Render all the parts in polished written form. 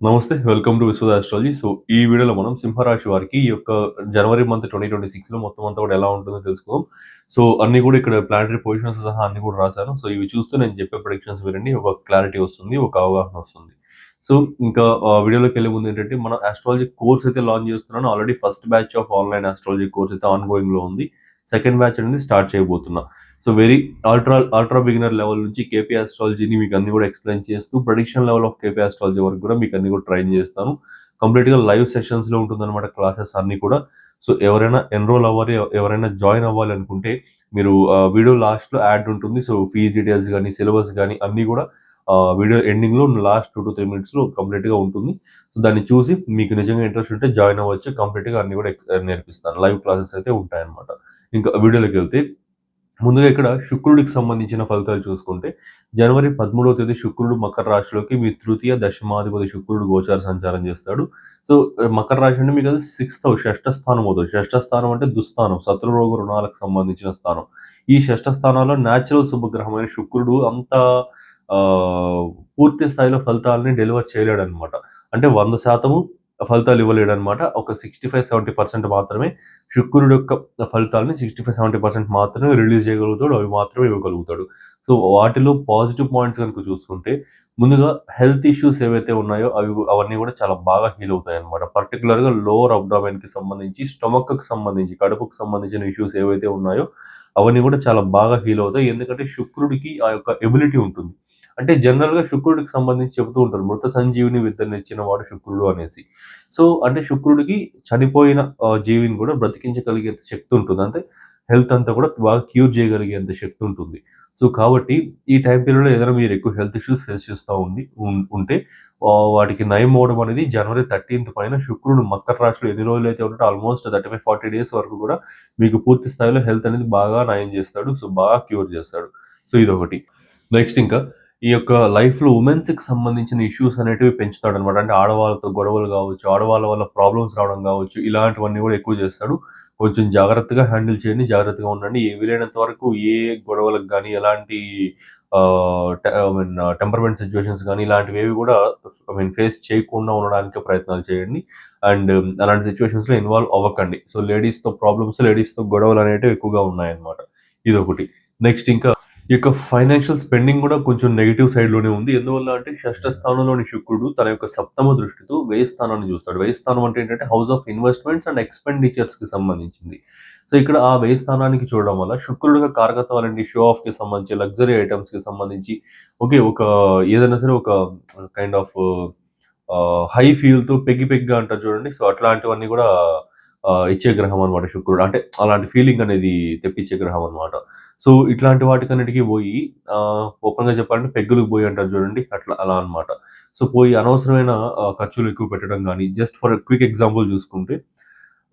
నమస్తే. Welcome to Vishwada astrology. So, ఈ వీడియోలో మనం సింహరాశి వారికి ఈ యొక్క జనవరి మంత్ 2026లో మొత్తం అంతా కూడా ఎలా ఉంటుందో తెలుసుకుందాం. సో, అన్నీ కూడా ఇక్కడ ప్లానెటరీ పొజిషన్స్ సహా అన్నీ కూడా రాశాను. సో, ఇవి చూస్తూ నేను చెప్పే ప్రెడిక్షన్స్ వినండి. ఒక క్లారిటీ వస్తుంది. ఒక అవగాహన వస్తుంది. సో, ఇంకా వీడియోలోకెళ్ళే ముందు ఏంటంటే, మన ఆస్ట్రాలజీ కోర్స్ అయితే లాంచ్ చేస్తున్నాను. Already first batch of online astrology course అయితే ఆన్‌గోయింగ్‌లో ఉంది. సెకండ్ బ్యాచ్ అనేది స్టార్ట్ చేయబోతున్నా. So, very ultra beginner level నుంచి కేపీ ఆస్ట్రాలజీని మీకు అన్ని కూడా ఎక్స్‌ప్లెయిన్ చేస్తూ prediction level of KP astrology వరకు కూడా మీకు అన్ని కూడా ట్రైన్ చేస్తాను. కంప్లీట్‌గా లైవ్ సెషన్స్‌లో ఉంటుందన్నమాట క్లాసెస్ అన్నీ కూడా. సో, ఎవరైనా ఎన్రోల్ అవ్వాలి, ఎవరైనా జాయిన్ అవ్వాలి అనుకుంటే మీరు వీడియో లాస్ట్‌లో యాడ్ ఉంటుంది. సో, ఫీస్ డీటెయిల్స్ గానీ, సిలబస్ గానీ అన్నీ కూడా వీడియో ఎండింగ్‌లో లాస్ట్ 2-3 మినిట్స్‌లో కంప్లీట్‌గా ఉంటుంది. సో, దాన్ని చూసి మీకు నిజంగా ఇంట్రెస్ట్ ఉంటే జాయిన్ అవ్వచ్చు. కంప్లీట్‌గా అన్నీ కూడా నేర్పిస్తాను. లైవ్ క్లాసెస్ అయితే ఉంటాయన్నమాట. ఇంకా వీడియోలోకెళ్తే ముందుగా ఇక్కడ శుక్రుడికి సంబంధించిన ఫలితాలు చూసుకుంటే జనవరి 13వ తేదీ శుక్రుడు మకర రాశిలోకి మీ తృతీయ దశమాధిపతి శుక్రుడు గోచార సంచారం చేస్తాడు. సో, మకర రాశి అంటే మీకు అది షష్ఠ స్థానం అవుతుంది. షష్ఠ స్థానం అంటే దుస్థానం, శత్రురోగ రుణాలకు సంబంధించిన స్థానం. ఈ షష్ఠ స్థానంలో న్యాచురల్ శుభగ్రహమైన శుక్రుడు అంత పూర్తి స్థాయిలో ఫలితాలని డెలివర్ చేయలేడనమాట. అంటే 100% ఫలితాలు ఇవ్వలేడనమాట. ఒక 65-70% మాత్రమే శుక్రుడు యొక్క ఫలితాలని 65-70% మాత్రమే రిలీజ్ చేయగలుగుతాడు. అవి మాత్రమే ఇవ్వగలుగుతాడు. సో, వాటిలో పాజిటివ్ పాయింట్స్ గనుక చూసుకుంటే, ముందుగా హెల్త్ ఇష్యూస్ ఏవైతే ఉన్నాయో అవన్నీ కూడా చాలా బాగా హీల్ అవుతాయన్నమాట. పర్టిక్యులర్‌గా లోవర్ అబ్డామెన్‌కి సంబంధించి, స్టొమక్‌కి సంబంధించి, కడుపుకి సంబంధించిన ఇష్యూస్ ఏవైతే ఉన్నాయో అవన్నీ కూడా చాలా బాగా హీల్ అవుతాయి. ఎందుకంటే శుక్రుడికి ఆ యొక్క ఎబిలిటీ ఉంటుంది. అంటే జనరల్‌గా శుక్రుడికి సంబంధించి చెబుతూ ఉంటారు. మృత సంజీవుని విద్యనిచ్చిన వాడు శుక్రుడు అనేసి. సో, అంటే శుక్రుడికి చనిపోయిన జీవిని కూడా బ్రతికించగలిగేంత శక్తి ఉంటుంది. అంటే హెల్త్ అంతా కూడా బాగా క్యూర్ చేయగలిగేంత శక్తి ఉంటుంది. సో, కాబట్టి ఈ టైం పీరియడ్‌లో ఏదైనా మీరు ఎక్కువ హెల్త్ ఇష్యూస్ ఫేస్ చేస్తా ఉంటే వాటికి నయం అవ్వడం అనేది జనవరి 13థ్ పైన శుక్రుడు మకర రాశిలో ఎన్ని రోజులైతే ఉంటాడో ఆల్మోస్ట్ 35-40 డేస్ వరకు కూడా మీకు పూర్తి స్థాయిలో హెల్త్ అనేది బాగా నయం చేస్తాడు. సో, బాగా క్యూర్ చేస్తాడు. సో, ఇదొకటి. నెక్స్ట్ ఇంకా ఈ యొక్క లైఫ్‌లో వుమెన్స్‌కి సంబంధించిన ఇష్యూస్ అనేటివి పెంచుతాడనమాట. అంటే ఆడవాళ్ళతో గొడవలు గావచ్చు, ఆడవాళ్ళ వల్ల ప్రాబ్లమ్స్ రావడం గావచ్చు, ఇలాంటివన్నీ గూడా ఎక్కువ చేస్తాడు. కొంచెం జాగ్రత్తగా హ్యాండిల్ చేయండి. జాగ్రత్తగా ఉండండి. వీలైనంత వరకు ఏ గొడవలకు గానీ, ఎలాంటి టెంపర్‌మెంట్ సిట్యుయేషన్స్ గానీ, ఇలాంటివేవి గూడా ఫేస్ చేయకుండా ఉండడానికే ప్రయత్నాలు చేయండి. అండ్ అలాంటి సిట్యుయేషన్స్‌లో ఇన్వాల్వ్ అవ్వకండి. సో, లేడీస్‌తో గొడవలనేటివి ఎక్కువగా ఉన్నాయన్నమాట. ఇదొకటి. నెక్స్ట్ ఇంకా ఈ యొక్క ఫైనాన్షియల్ స్పెండింగ్ కూడా కొంచెం నెగెటివ్ సైడ్‌లోనే ఉంది. ఎందువల్ల అంటే షష్ఠ స్థానంలోని శుక్రుడు తన యొక్క సప్తమ దృష్టితో వ్యయ స్థానాన్ని చూస్తాడు. వ్యయ స్థానం అంటే ఏంటంటే హౌస్ ఆఫ్ ఇన్వెస్ట్‌మెంట్స్ అండ్ ఎక్స్‌పెండిచర్స్‌కి సంబంధించింది. సో, ఇక్కడ ఆ వ్యయ స్థానానికి చూడడం వల్ల శుక్రుడిగా కారకత్వాలండి షో ఆఫ్‌కి సంబంధించి, లగ్జరీ ఐటెమ్స్‌కి సంబంధించి ఓకే. ఏదైనా సరే ఒక కైండ్ ఆఫ్ హై ఫీల్‌తో పెగ్గిగా అంటారు చూడండి. సో, అట్లాంటివన్నీ కూడా ఇచ్చే గ్రహం అనమాట శుక్రుడు. అంటే అలాంటి ఫీలింగ్ అనేది తెప్పించే గ్రహం అనమాట. సో, ఇట్లాంటి వాటికన్నిటికి పోయి ఓపెన్‌గా చెప్పాలంటే పెగ్గులకు పోయి అంటారు చూడండి. అలా అనమాట. సో, పోయి అనవసరమైన ఖర్చులు ఎక్కువ పెట్టడం గానీ, జస్ట్ ఫర్ క్విక్ ఎగ్జాంపుల్ చూసుకుంటే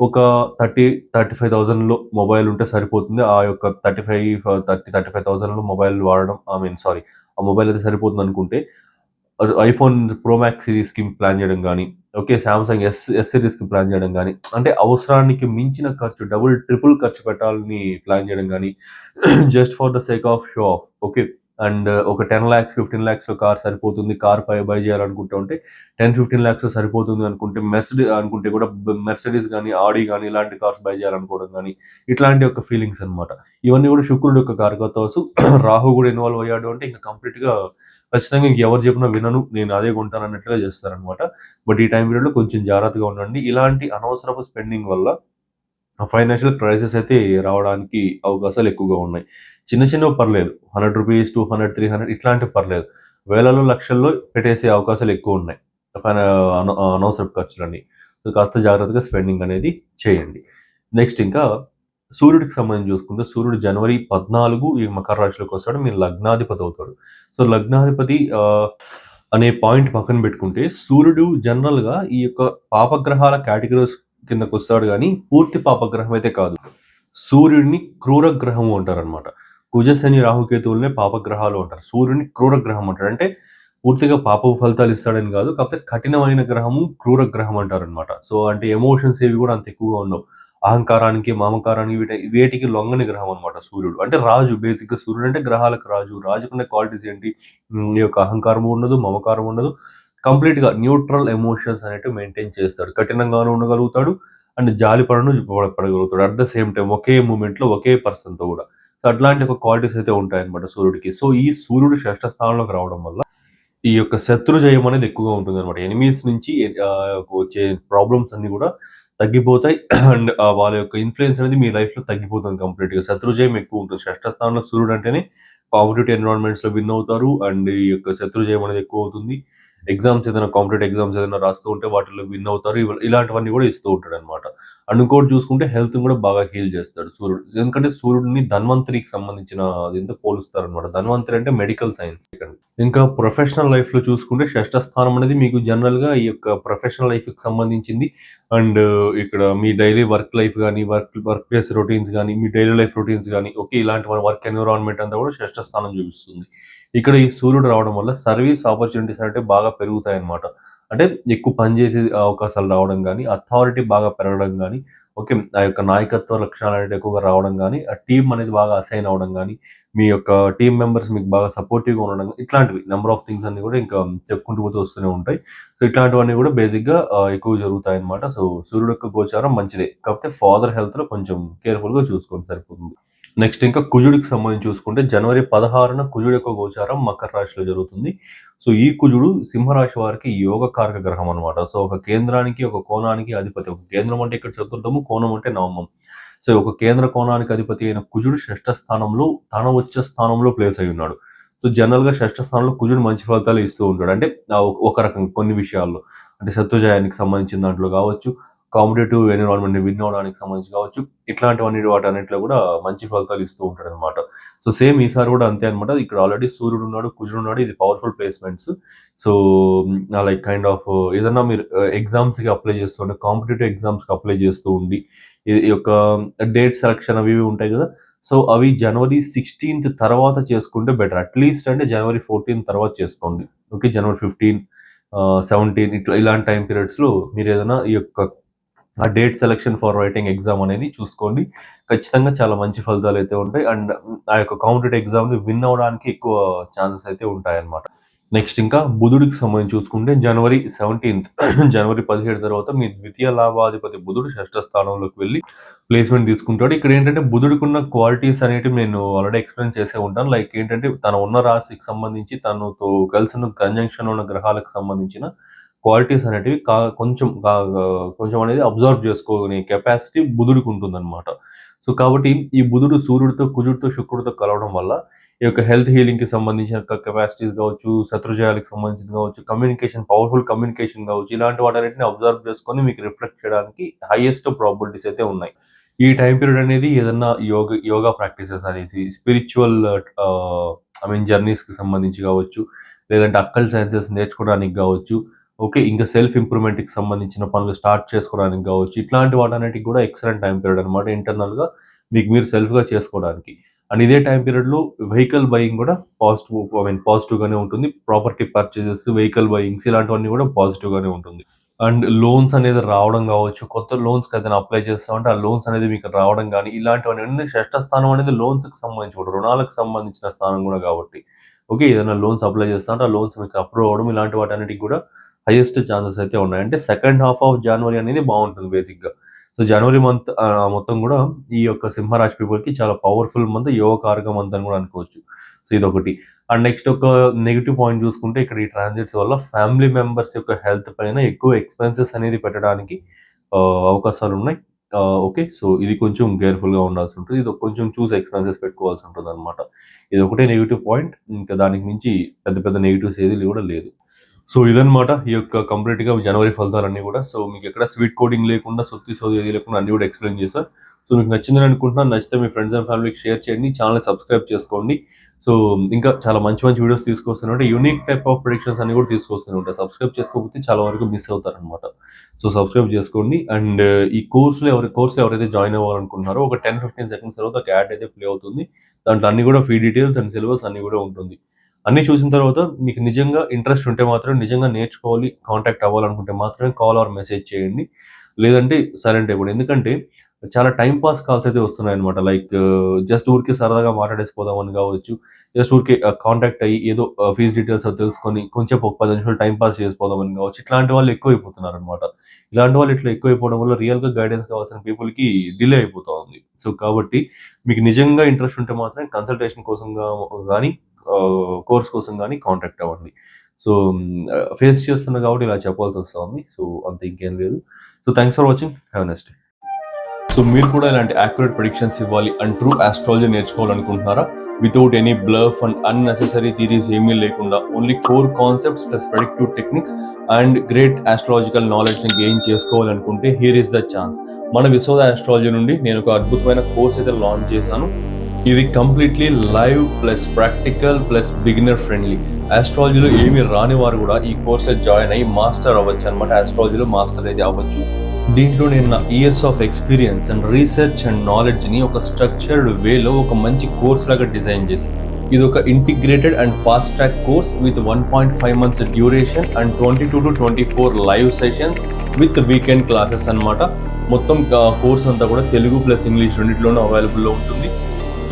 ఒక 35,000లో మొబైల్ ఉంటే సరిపోతుంది. ఆ యొక్క 35,000లో మొబైల్ వాడడం సారీ ఆ మొబైల్ అయితే సరిపోతుందనుకుంటే ఐఫోన్ ప్రో మ్యాక్స్ సిరీస్‌కి ప్లాన్ చేయడం గానీ, ఓకే. సామ్‌సంగ్ ఎస్ సిరీస్‌కి ప్లాన్ చేయడం గానీ, అంటే అవసరానికి మించిన ఖర్చు డబుల్, ట్రిపుల్ ఖర్చు పెట్టాలని ప్లాన్ చేయడం గానీ, just for the sake of show off okay. And ఒక 10,00,000, 15,00,000 కార్ సరిపోతుంది. కార్ బై చేయాలనుకుంటూ ఉంటే 10-15 లాక్స్‌లో సరిపోతుంది అనుకుంటే అనుకుంటే కూడా మెర్సిడీస్ గాని, ఆడి గాని ఇలాంటి కార్స్ బై చేయాలనుకోవడం గాని, ఇట్లాంటి ఒక ఫీలింగ్స్ అన్నమాట. ఇవన్నీ కూడా శుక్రుడు యొక్క కారకత్వాసు. రాహు కూడా ఇన్వాల్వ్ అయ్యాడు అంటే ఇంక కంప్లీట్‌గా ఖచ్చితంగా ఇంకెవరు చెప్పినా వినను. నేను అదే కొంటాను అన్నట్టుగా చేస్తారన్నమాట. బట్ ఈ టైం పీరియడ్‌లో కొంచెం జాగ్రత్తగా ఉండండి. ఇలాంటి అనవసరపు స్పెండింగ్ వల్ల ఫైనాన్షియల్ క్రైసిస్ అయితే రావడానికి అవకాశాలు ఎక్కువగా ఉన్నాయి. చిన్నవి పర్లేదు. రూ. 100, 200, 300 ఇట్లాంటివి పర్లేదు. వేలలో, లక్షల్లో పెట్టేసే అవకాశాలు ఎక్కువున్నాయి. ఫైనా అనవసరపు ఖర్చులన్నీ. సో, కాస్త జాగ్రత్తగా స్పెండింగ్ అనేది చేయండి. నెక్స్ట్ ఇంకా సూర్యుడికి సంబంధించి చూసుకుంటే సూర్యుడు జనవరి 14 ఈ మకర రాశిలోకి వస్తాడు. మీ లగ్నాధిపతి అవుతాడు. సో, లగ్నాధిపతి అనే పాయింట్ పక్కన పెట్టుకుంటే సూర్యుడు జనరల్‌గా ఈ యొక్క పాపగ్రహాల కేటగరీస్ కిందకొస్తాడు గానీ, పూర్తి పాపగ్రహం అయితే కాదు. సూర్యుడిని క్రూర గ్రహము అంటారనమాట. కుజ, శని, రాహుకేతువులనే పాపగ్రహాలు అంటారు. సూర్యుడిని క్రూర గ్రహం అంటారు. అంటే పూర్తిగా పాపపు ఫలితాలు ఇస్తాడని కాదు. కాకపోతే కఠినమైన గ్రహము క్రూర గ్రహం అంటారనమాట. సో, అంటే ఎమోషన్స్ ఏవి కూడా అంత ఎక్కువగా ఉండవు. అహంకారానికి, మమకారానికి వేటికి లొంగని గ్రహం అనమాట సూర్యుడు. అంటే రాజు బేసిక్‌గా సూర్యుడు అంటే గ్రహాలకు రాజు. రాజుకున్న క్వాలిటీస్ ఏంటి? ఈ యొక్క అహంకారం ఉండదు, మమకారం ఉండదు. కంప్లీట్‌గా న్యూట్రల్ ఎమోషన్స్ అనేటివి మెయింటైన్ చేస్తాడు. కఠినంగాను ఉండగలుగుతాడు అండ్ జాలిపడను పడగలుగుతాడు. అట్ ద సేమ్ టైమ్ ఒకే మూమెంట్‌లో ఒకే పర్సన్‌తో గూడా. సో, అట్లాంటి ఒక క్వాలిటీస్ అయితే ఉంటాయన్నమాట సూర్యుడికి. సో, ఈ సూర్యుడు షష్ఠ స్థానంలోకి రావడం వల్ల ఈ యొక్క శత్రు జయం అనేది ఎక్కువగా ఉంటుందన్నమాట. ఎనిమీస్ నుంచి వచ్చే ప్రాబ్లమ్స్ అన్నీ గూడా తగ్గిపోతాయి. అండ్ వాళ్ళ యొక్క ఇన్‌ఫ్లూయన్స్ అనేది మీ లైఫ్‌లో తగ్గిపోతుంది కంప్లీట్‌గా. శత్రు జయం ఎక్కువుంటుంది. షష్ఠ స్థానంలో సూర్యుడు అంటేనే కాంపిటీటివ్ ఎన్విరాన్మెంట్స్‌లో విన్ అవుతారు. అండ్ ఈ యొక్క శత్రు జయం అనేది ఎక్కువవుతుంది. కాంపిటేటివ్ ఎగ్జామ్స్ ఏదైనా రాస్తూ ఉంటే వాటిల్లో విన్ అవుతారు. ఇలాంటివన్నీ గూడా ఇస్తూ ఉంటాడనమాట. అండ్ ఇంకోటి చూసుకుంటే హెల్త్‌ని గూడా బాగా హీల్ చేస్తాడు సూర్యుడు. ఎందుకంటే సూర్యుడిని ధన్వంతరికి సంబంధించిన అదేంతో పోలుస్తారనమాట. ధన్వంతరి అంటే మెడికల్ సైన్స్. ఇంకా ప్రొఫెషనల్ లైఫ్‌లో చూసుకుంటే షష్ఠ స్థానం అనేది మీకు జనరల్‌గా ఈ యొక్క ప్రొఫెషనల్ లైఫ్‌కి సంబంధించింది. అండ్ ఇక్కడ మీ డైలీ వర్క్ లైఫ్ గాని, వర్క్ ప్లేస్ రొటీన్స్ గాని, మీ డైలీ లైఫ్ రొటీన్స్ గాని, ఓకే. ఇలాంటి మన వర్క్ ఎన్విరాన్మెంట్ అంతా కూడా షష్ఠ స్థానం చూపిస్తుంది. ఇక్కడ ఈ సూర్యుడు రావడం వల్ల సర్వీస్ ఆపర్చునిటీస్ అనేవి బాగా పెరుగుతాయన్నమాట. అంటే ఎక్కువ పని చేసే అవకాశాలు రావడం గాని, అథారిటీ బాగా పెరగడం గాని, ఓకే. ఆ యొక్క నాయకత్వ లక్షణాలనేవి ఎక్కువగా రావడం గాని, ఆ టీమ్ అనేది బాగా అసైన్ అవ్వడం గాని, మీ యొక్క టీమ్ మెంబర్స్ మీకు బాగా సపోర్టివ్‌గా ఉండడం ఇట్లాంటివి నంబర్ ఆఫ్ థింగ్స్ అన్నీ కూడా ఇంకా చెప్పుకుంటూ పోతూ వస్తూనే ఉంటాయి. సో, ఇట్లాంటివన్నీ కూడా బేసిక్‌గా ఎక్కువ జరుగుతాయన్నమాట. సో, సూర్యుడు యొక్క గోచారం మంచిదే. కాకపోతే ఫాదర్ హెల్త్‌లో కొంచెం కేర్‌ఫుల్‌గా చూసుకోండి సరిపోతుంది. నెక్స్ట్ ఇంకా కుజుడికి సంబంధించి చూసుకుంటే జనవరి 16న కుజుడు యొక్క గోచారం మకర రాశిలో జరుగుతుంది. సో, ఈ కుజుడు సింహరాశి వారికి యోగకారక గ్రహం అన్నమాట. సో, ఒక కేంద్రానికి, ఒక కోణానికి అధిపతి. ఒక కేంద్రం అంటే ఇక్కడ చతుర్థము, కోణం అంటే నవమం. సో, ఒక కేంద్ర కోణానికి అధిపతి అయిన కుజుడు షష్ఠ స్థానంలో తన ఉచ్చ స్థానంలో ప్లేస్ అయి ఉన్నాడు. సో, జనరల్‌గా షష్ఠ స్థానంలో కుజుడు మంచి ఫలితాలు ఇస్తూ ఉంటాడు. అంటే ఒక రకంగా కొన్ని విషయాల్లో. అంటే శత్రుజయానికి సంబంధించిన దాంట్లో గావచ్చు, కాంపిటీటివ్ ఎన్విరాన్మెంట్‌ని విన్ అవ్వడానికి సంబంధించి కావచ్చు, ఇట్లాంటివన్నీ వాటన్నిటిలో కూడా మంచి ఫలితాలు ఇస్తూ ఉంటాడనమాట. సో, సేమ్ ఈసారి కూడా అంతే అనమాట. ఇక్కడ ఆల్రెడీ సూర్యుడున్నాడు, కుజుడున్నాడు. ఇది powerful placements. So, like kind of ఏదన్నా మీరు ఎగ్జామ్స్‌కి అప్లై చేస్తుంటే, కాంపిటీటివ్ ఎగ్జామ్స్‌కి అప్లై చేస్తూ ఉండి, ఈ యొక్క డేట్ సెలక్షన్ అవి ఇవి ఉంటాయి కదా! సో, అవి జనవరి 16థ్ తర్వాత చేసుకుంటే బెటర్. అట్‌లీస్ట్ అంటే జనవరి 14 తర్వాత చేసుకోండి. ఓకే. జనవరి 15, 17 ఇలాంటి టైమ్ పీరియడ్స్‌లో మీరేదైనా ఈ యొక్క ఆ date selection for writing exam అనేది చూసుకోండి. ఖచ్చితంగా చాలా మంచి ఫలితాలైతే ఉంటాయి. అండ్ ఆ యొక్క కాంపిటేటివ్ ఎగ్జామ్‌ని విన్ అవ్వడానికి ఎక్కువ ఛాన్సెస్ అయితే ఉంటాయన్నమాట. నెక్స్ట్ ఇంకా బుధుడికి సంబంధించి చూసుకుంటే జనవరి 17థ్ జనవరి 17 తర్వాత మీ ద్వితీయ లాభాధిపతి బుధుడు షష్ఠ స్థానంలోకి వెళ్లి ప్లేస్‌మెంట్ తీసుకుంటాడు. ఇక్కడేంటంటే బుధుడికున్న క్వాలిటీస్ అనేటివి నేను ఆల్రెడీ ఎక్స్‌ప్లెయిన్ చేసే ఉంటాను. లైక్ ఏంటంటే తన ఉన్న రాశికి సంబంధించి తనతో కలిసిన కంజంక్షన్‌లో ఉన్న గ్రహాలకు సంబంధించిన క్వాలిటీస్ అనేటివి కొంచెం అనేది అబ్జర్వ్ చేసుకునే కెపాసిటీ బుధుడికుంటుందనమాట. సో, కాబట్టి ఈ బుధుడు సూర్యుడితో, కుజుడితో, శుక్రుడితో కలవడం వల్ల ఈ యొక్క హెల్త్ హీలింగ్‌కి సంబంధించిన కెపాసిటీస్ గావచ్చు, శత్రుజయాలకు సంబంధించింది గావచ్చు, పవర్‌ఫుల్ కమ్యూనికేషన్ గావచ్చు, ఇలాంటి వాటన్నిటిని అబ్జర్వ్ చేసుకొని మీకు రిఫ్లెక్ట్ చేయడానికి హైయెస్ట్ ప్రాబబిలిటీస్ అయితే ఉన్నాయి. ఈ టైమ్ పీరియడ్ అనేది ఏదన్నా యోగా ప్రాక్టీసెస్ అనేసి, స్పిరిచ్యువల్ జర్నీస్‌కి సంబంధించి గావచ్చు, లేదంటే అక్కల్ సైన్సెస్ నేర్చుకోవడానికి గావచ్చు, ఓకే. ఇంకా సెల్ఫ్ ఇంప్రూవ్‌మెంట్‌కి సంబంధించిన పనులు స్టార్ట్ చేసుకోవడానికి గావచ్చు, ఇట్లాంటి వాటన్నిటికి గూడా ఎక్సలెంట్ టైమ్ పీరియడ్ అనమాట. ఇంటర్నల్‌గా మీకు మీరు సెల్ఫ్‌గా చేసుకోవడానికి. అండ్ ఇదే టైమ్ పీరియడ్‌లో వెహికల్ బయింగ్ గూడా పాజిటివ్‌గానే ఉంటుంది. ప్రాపర్టీ పర్చేజెస్, వెహికల్ బయింగ్స్ ఇలాంటివన్నీ గూడా పాజిటివ్‌గానే ఉంటుంది. అండ్ లోన్స్ అనేది రావడం గావచ్చు, కొత్త లోన్స్‌కి ఏదైనా అప్లై చేస్తామంటే, ఆ లోన్స్ అనేది మీకు రావడం గానీ, ఇలాంటివన్నీ షష్ఠ స్థానం అనేది లోన్స్‌కి సంబంధించి కూడా, రుణాలకు సంబంధించిన స్థానం గూడా గాబట్టి. ఓకే. ఏదైనా లోన్స్ అప్లై చేస్తా అంటే, ఆ లోన్స్ మీకు అప్రూవ్ అవ్వడం ఇలాంటి వాటన్నిటికి గూడా హైయెస్ట్ ఛాన్సెస్ అయితే ఉన్నాయి. అంటే సెకండ్ హాఫ్ ఆఫ్ జాన్వరి అనేది బావుంటుంది బేసిక్‌గా. సో, జనవరి మంత్ మొత్తం గూడా ఈ యొక్క సింహరాశి పీపుల్‌కి చాలా పవర్‌ఫుల్ మంత్, యోగకారక మంత్ అని గూడా అనుకోవచ్చు. సో, ఇదొకటి. అండ్ నెక్స్ట్ ఒక నెగెటివ్ పాయింట్ చూసుకుంటే ఇక్కడ ఈ ట్రాన్సిట్స్ వల్ల ఫ్యామిలీ మెంబర్స్ యొక్క హెల్త్ పైన ఎక్కువ ఎక్స్‌పెన్సెస్ అనేది పెట్టడానికి అవకాశాలున్నాయి. ఓకే. సో, ఇది కొంచెం కేర్‌ఫుల్‌గా ఉండాల్సుంటది. ఇది కొంచెం చూసి ఎక్స్‌పెన్సెస్ పెట్టుకోవాల్సి ఉంటదనమాట. ఇదొకటే నెగెటివ్ పాయింట్. ఇంకా దానికి మించి పెద్ద పెద్ద నెగెటివ్స్ ఏది కూడా లేదు. సో, ఇదనమాట ఈ యొక్క కంప్లీట్‌గా జనవరి ఫలితాలన్నీ గూడా. సో, మీకెక్కడ స్వీట్ కోడింగ్ లేకుండా, సొత్తి సోది ఏది లేకుండా అన్నీ గూడా ఎక్స్‌ప్లెయిన్ చేశా. సో, మీకు నచ్చిందని అనుకుంటున్నాను. నచ్చితే మీ ఫ్రెండ్స్ అండ్ ఫ్యామిలీకి షేర్ చేయండి. ఛానెల్‌ని సబ్స్క్రైబ్ చేసుకోండి. సో, ఇంకా చాలా మంచి మంచి వీడియోస్ తీసుకొస్తూనే ఉంటా. యూనిక్ టైప్ ఆఫ్ ప్రిడిక్షన్స్ అన్ని గూడా తీసుకొస్తూనే ఉంటా. సబ్స్క్రైబ్ చేసుకోకపోతే చాలా వరకు మిస్ అవుతారనమాట. సో, సబ్స్క్రైబ్ చేసుకోండి. అండ్ ఈ కోర్స్‌లో ఎవరైతే జాయిన్ అవ్వాలనుకుంటున్నారో ఒక 10, 15 సెకండ్స్ తర్వాత ఒక యాడ్ అయితే ప్లే అవుతుంది. దాంట్లో అన్ని గూడా ఫీ డీటెయిల్స్ అండ్ సిలబస్ అన్నీ గూడా ఉంటుంది. అన్నీ చూసిన తర్వాత మీకు నిజంగా ఇంట్రెస్ట్ ఉంటే మాత్రం, నిజంగా నేర్చుకోవాలి, కాంటాక్ట్ అవ్వాలనుకుంటే మాత్రమే కాల్ ఆర్ మెసేజ్ చేయండి. లేదంటే సైలెంట్ అయిపోండి. ఎందుకంటే చాలా టైం పాస్ కాల్స్ అయితే వస్తున్నాయన్నమాట. లైక్ జస్ట్ ఊరికే సరదాగా మాట్లాడేసిపోదామని కావచ్చు. జస్ట్ ఊరికే కాంటాక్ట్ అయ్యి ఏదో ఫీస్ డీటెయిల్స్ అది తెలుసుకొని కొంచెం ఒక 10 నిమిషాలు టైం పాస్ చేసిపోదామని కావచ్చు. ఇట్లాంటి వాళ్ళు ఎక్కువైపోతున్నారనమాట. ఇలాంటి వాళ్ళు ఇట్లా ఎక్కువైపోవడం వల్ల రియల్‌గా గైడెన్స్ కావాల్సిన పీపుల్‌కి డిలే అయిపోతా ఉంది. సో, కాబట్టి మీకు నిజంగా ఇంట్రెస్ట్ ఉంటే మాత్రం కన్సల్టేషన్ కోసం గానీ కోర్స్ కోసం గానీ కాంటాక్ట్ అవ్వండి. సో, ఫేస్ చేస్తున్నా కాబట్టి ఇలా చెప్పాల్సొస్తా ఉంది. సో, అంతే ఇంకేం లేదు. So, thanks for watching. Have a nice day. So మీరు కూడా ఇలాంటి యాక్యురేట్ ప్రిడిక్షన్స్ ఇవ్వాలి అండ్ ట్రూ ఆస్ట్రాలజీ నేర్చుకోవాలనుకుంటున్నారా? Without any bluff and unnecessary theories ఏమీ లేకుండా only core concepts plus predictive techniques and great astrological నాలెడ్జ్ని గెయిన్ చేసుకోవాలనుకుంటే హియర్ ఇస్ ద ఛాన్స్. మన విశ్వద ఆస్ట్రాలజీ నుండి నేను ఒక అద్భుతమైన కోర్స్ అయితే లాంచ్ చేశాను. ఇది completely live plus practical plus beginner friendly. ఆస్ట్రాలజీలో ఏమీ రాని వారు కూడా ఈ కోర్స్ జాయిన్ అయ్యి మాస్టర్ అవ్వచ్చు అనమాట. ఆస్ట్రాలజీలో మాస్టర్ అయితే అవ్వచ్చు. దీంట్లో నేను నా years of experience and research and నాలెడ్జ్ని ఒక స్ట్రక్చర్డ్ వేలో ఒక మంచి కోర్స్ లాగా డిజైన్ చేశాను. ఇది ఒక integrated and fast track course with 1.5 months duration and 22 to 24 live sessions with weekend classes అనమాట. మొత్తం కోర్స్ అంతా కూడా తెలుగు ప్లస్ ఇంగ్లీష్ రెండింటిలోనూ అవైలబుల్లో ఉంటుంది.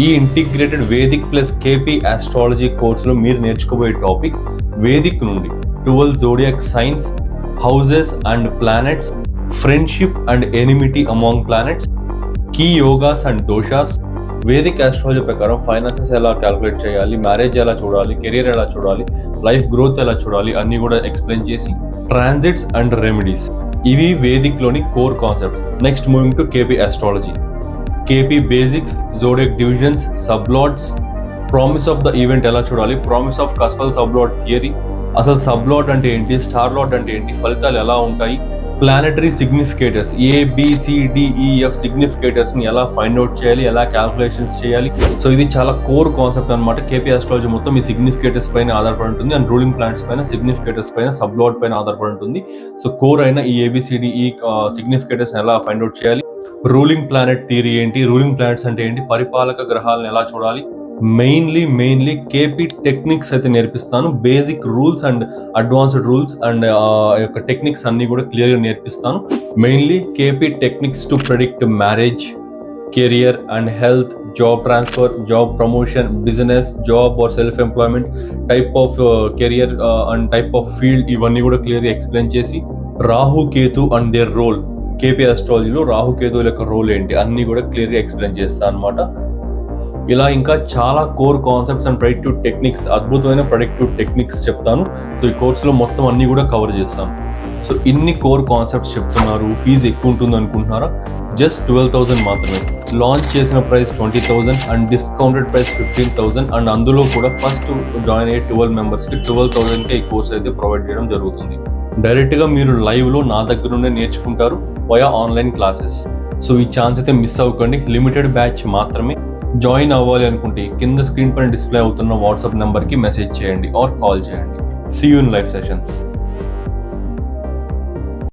ఈ integrated Vedic plus KP astrology కోర్సులో మీరు నేర్చుకోబోయే టాపిక్స్ వేదిక్ నుండి 12 zodiac signs, houses and planets, friendship and enmity among planets, key yogas and doshas, Vedic astrology ప్రకారం ఫైనాన్సెస్ ఎలా క్యాలిక్యులేట్ చేయాలి, మ్యారేజ్ ఎలా చూడాలి, కెరియర్ ఎలా చూడాలి, లైఫ్ గ్రోత్ ఎలా చూడాలి అన్నీ కూడా ఎక్స్ప్లెయిన్ చేసి ట్రాన్సిట్స్ అండ్ రెమెడీస్. ఇవి వేదిక్లోని core concepts. Next moving to KP astrology. KP basics, zodiac divisions, sublords, promise of the event ఎలా చూడాలి, promise of cuspal sublord theory, అసలు సబ్లాట్ అంటే ఏంటి, స్టార్ లాట్ అంటే ఏంటి, ఫలితాలు ఎలా ఉంటాయి, ప్లానెటరీ సిగ్నిఫికేటర్స్ ABCDEF సిగ్నిఫికేటర్స్ని ఎలా ఫైండ్ అవుట్ చేయాలి, ఎలా క్యాల్కులేషన్స్ చేయాలి. సో ఇది చాలా కోర్ కాన్సెప్ట్ అనమాట. కేపీ ఆస్ట్రాలజీ మొత్తం ఈ సిగ్నిఫికేటర్స్ పైన ఆధారపడి ఉంటుంది అండ్ రూలింగ్ ప్లానెట్స్ పైన, సిగ్నిఫికేటర్స్ పైన, సబ్లాట్ పైన ఆధారపడి ఉంటుంది. సో కోర్ అయిన ఈ ABCDE సిగ్నిఫికేటర్స్ ఎలా ఫైండ్ అవుట్ చేయాలి, రూలింగ్ ప్లానెట్ థియరీ ఏంటి, రూలింగ్ ప్లానెట్స్ అంటే ఏంటి, పరిపాలక గ్రహాలను ఎలా చూడాలి, మెయిన్లీ కేపీ టెక్నిక్స్ అయితే నేర్పిస్తాను. Basic rules and advanced rules and యొక్క టెక్నిక్స్ అన్ని కూడా క్లియర్గా నేర్పిస్తాను. Mainly KP techniques to predict marriage, career and health, job transfer, job promotion, business, job or self employment, type of career and type of field, ఇవన్నీ కూడా క్లియర్గా explain చేసి Rahu Ketu and their role, KP ఆస్ట్రాలజీలో రాహు కేతువుల యొక్క రోల్ ఏంటి అన్ని కూడా క్లియర్గా ఎక్స్ప్లెయిన్ చేస్తాను అనమాట. ఇలా ఇంకా చాలా core concepts and predictive techniques, అద్భుతమైన ప్రెడిక్టివ్ టెక్నిక్స్ చెప్తాను. సో ఈ కోర్సులో మొత్తం అన్ని కూడా కవర్ చేస్తాను. సో ఇన్ని కోర్ కాన్సెప్ట్స్ చెప్తున్నారు, ఫీజు ఎక్కువ ఉంటుంది అనుకుంటున్నారా? జస్ట్ 12,000 మాత్రమే. లాంచ్ చేసిన price 20,000 and discounted price 15,000 and అందులో కూడా ఫస్ట్ జాయిన్ అయ్యే 12 మెంబర్స్కి 12,000కే ఈ కోర్స్ అయితే ప్రొవైడ్ చేయడం జరుగుతుంది. డైరెక్ట్గా మీరు లైవ్లో నా దగ్గర నుండే నేర్చుకుంటారు వయా ఆన్లైన్ క్లాసెస్. సో ఈ ఛాన్స్ అయితే మిస్ అవ్వకండి. లిమిటెడ్ బ్యాచ్ మాత్రమే. జాయిన్ అవ్వాలి అనుకుంటే కింద స్క్రీన్ పైన డిస్ప్లే అవుతున్న వాట్సాప్ నెంబర్కి మెసేజ్ చేయండి ఆర్ కాల్ చేయండి. See you in live sessions.